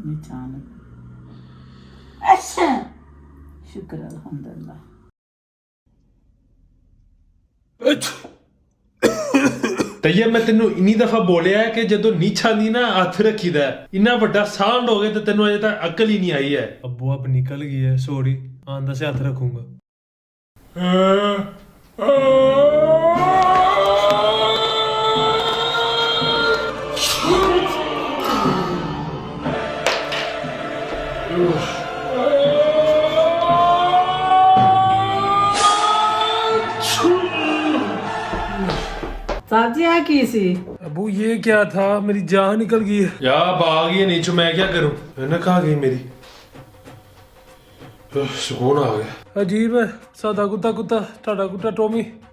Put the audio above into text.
निशान अच्छा शुक्र अल्हम्दुलिल्लाह तैयब मैं तेनू इन्नी दफा बोलिया है कि जदों नीछा दी ना हथ रखीदा है इन्ना बड़ा सांड हो गया तो तेनू अजे तक अकल ही नहीं आई है। अब्बू अब निकल गई है सॉरी आंदा से हथ रखूंगा। साहब जी आ की सी अबू ये क्या था मेरी जान निकल गई है या भाग गई नीचे मैं क्या करूं मैंने कहा गई मेरी सुकून आ गया अजीब है सादा कुत्ता कुत्ता टाटा कुत्ता टॉमी